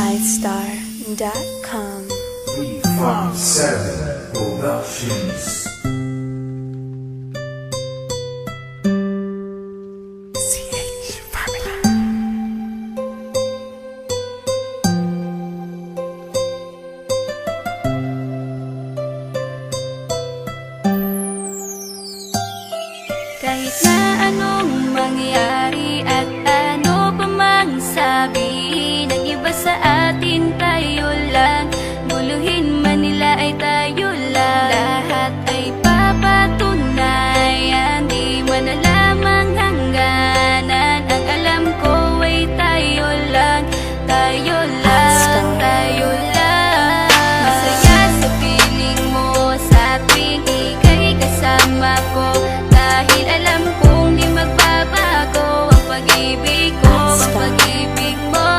MyStar.com. 357 Productions. Kahit na anong mangyari at ano pa mang sabihin ng iba sa atin, tayo lang. Guluhin man nila ay tayo lang. Lahat ay papatunayan, di man alamang hangganan. Ang alam ko ay tayo lang, tayo lang, tayo lang. Masaya sa piling mo sa tuwing ika'y kasama ko, dahil alam kong di magbabago ang pag-ibig ko, ang pag-ibig mo.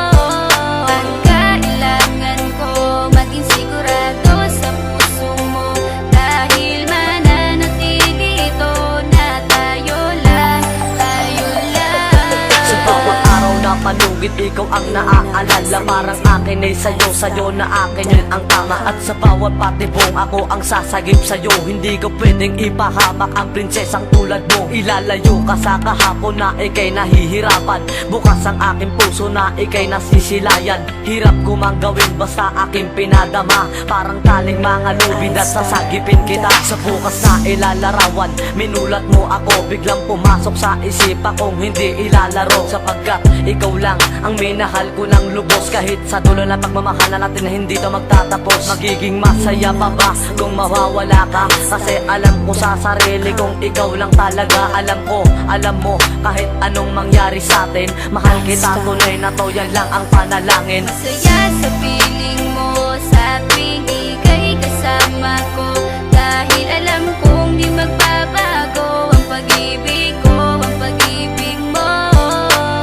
Ang kailangan ko maging sigurado sa puso mo, dahil mananatili ito na tayo lang, tayo lang. Sa bawat araw na panugit, ikaw ang naaalala. Parang akin ay sa'yo na akin yun ang tama. At sa bawat patibong, ako ang sasagip sa'yo. Hindi ko pwedeng ipahamak ang prinsesang tulad mo. Ilalayo ka sa kahapon na ikay nahihirapan. Bukas ang aking puso na ikay nasisilayan. Hirap ko mang gawin basta aking pinadama. Parang taling mga lubid at sasagipin kita. Sa bukas na ilalarawan, minulat mo ako. Biglang pumasok sa isipa kong hindi ilalaro. Sapagkat ikaw lang ang minahal ko ng lubos. Kahit sa dulo na pagmamahalan natin na hindi to magtatapos. Magiging masaya pa ba kung mawawala ka? Kasi alam ko sa sarili kong ikaw lang talaga. Alam ko, alam mo, kahit anong mangyari sa atin, mahal kita, tunay na to, yan lang ang panalangin. Masaya sa piling mo sa tuwing ika'y kasama ko, dahil alam kong di magbabago ang pag-ibig ko, ang pag-ibig mo.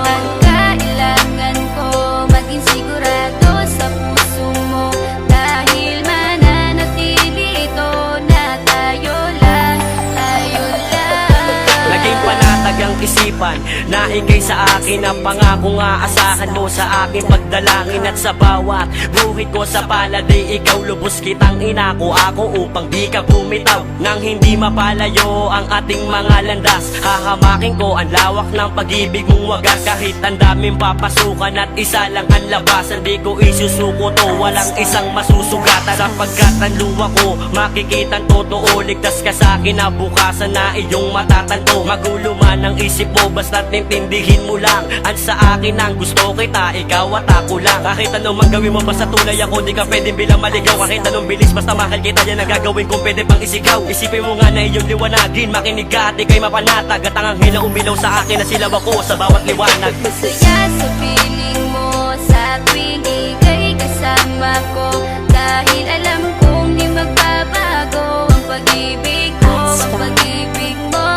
Ang kailangan ko maging sigurado sa puso mo, dahil mananatili ito na tayo lang, tayo lang. Naging panatag ang isipan na ikay sa akin ang pangako nga asahan mo sa aking pagdalangin. At sa bawat buhit ko sa palad ay ikaw lubos kitang inako ako upang di ka bumitaw. Nang hindi mapalayo ang ating mga landas, hahamakin ko ang lawak ng pag-ibig mong wagas. Kahit ang daming papasukan at isa lang ang labasan, di ko isusuko to, walang isang masusugatan. Sapagkat ang luwa ko makikitang totoo, ligtas ka sa akin na bukasan na iyong matatanto. Magulo man ang isip mo, basta't intindihin mo lang ang sa akin ang gusto kita, ikaw at ako lang. Kahit anong man gawin mo, basta tunay ako, di ka pwedeng bilang maligaw. Kahit anong bilis, basta mahal kita, yan ang gagawin kung pwede pang isigaw. Isipin mo nga na iyong liwanagin, makinig ka at ikay mapanatag. At ang anghel na umilaw sa akin na silaw ako sa bawat liwanag. Masaya sa piling mo sa tuwing ika'y kasama ko, dahil alam kong di magbabago ang pag-ibig ko, ang pag-ibig mo.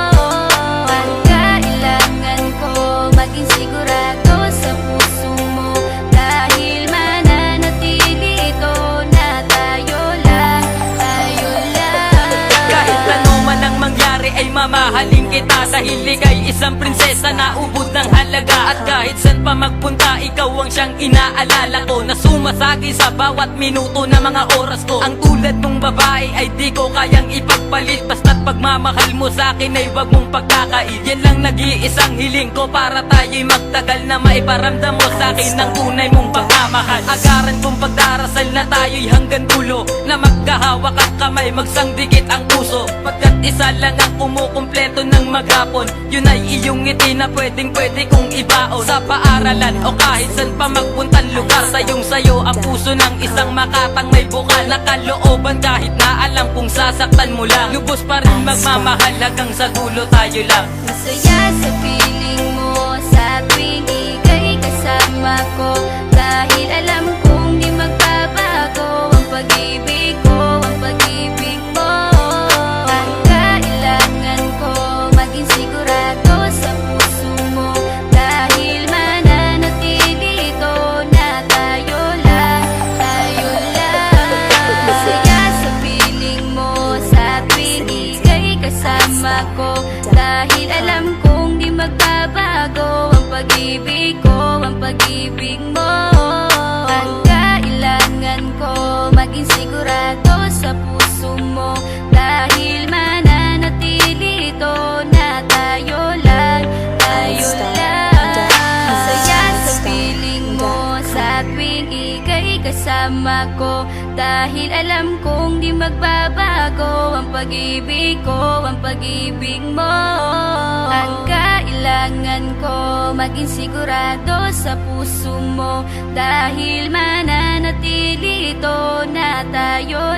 Ang kailangan ko maging sigurado sa puso mo, dahil mananatili ito na tayo lang, tayo lang. Kahit ano man ang mangyari ay mamahalin kita, dahil ika'y isang prinsesa na ubod ng halaga. At kahit saan pa magpunta, ikaw ang siyang inaalala ko, na sumasagi sa bawat minuto na mga oras ko. Ang tulad mong babae ay di ko kayang ipagpalit, basta't pagmamahal mo sa akin ay wag mong pagkakait. Yan lang nag-iisang hiling ko para tayo'y magtagal, na maiparamdam mo sa akin ang tunay mong pagmamahal. Agaran kong pagdarasal na tayo'y hanggang dulo, na magkahawak ang kamay, magsangdikit ang puso. Pagkat isa lang ang kumukumpleto ng maghapon, yun ay iyong ngiti na pwedeng pwede kong ibaon. Sa paaralan o kahit saan pa magpuntang lugar, sayong sayo ang puso ng isang makatang may bukal na kalooban. Kahit na alam kung sasaktan mo lang, lubos pa rin magmamahal hanggang sa dulo tayo lang. Masaya sa piling mo sa tuwing ika'y kasama ko, dahil alam kong di magbabago ang pag-ibig ko, ang pag-ibig mo. Ang kailangan ko maging sigurado sa puso mo, dahil mananatili ito na tayo lang, tayo lang. Masaya sa piling mo sa tuwing ika'y kasama ko, dahil alam kong di magbabago ang pag-ibig ko, ang pag-ibig mo. Ang kasama ko. Dahil alam kong di magbabago ang pag-ibig ko, ang pag-ibig mo. Ang kailangan ko, maging sigurado sa puso mo. Dahil mananatili ito na tayo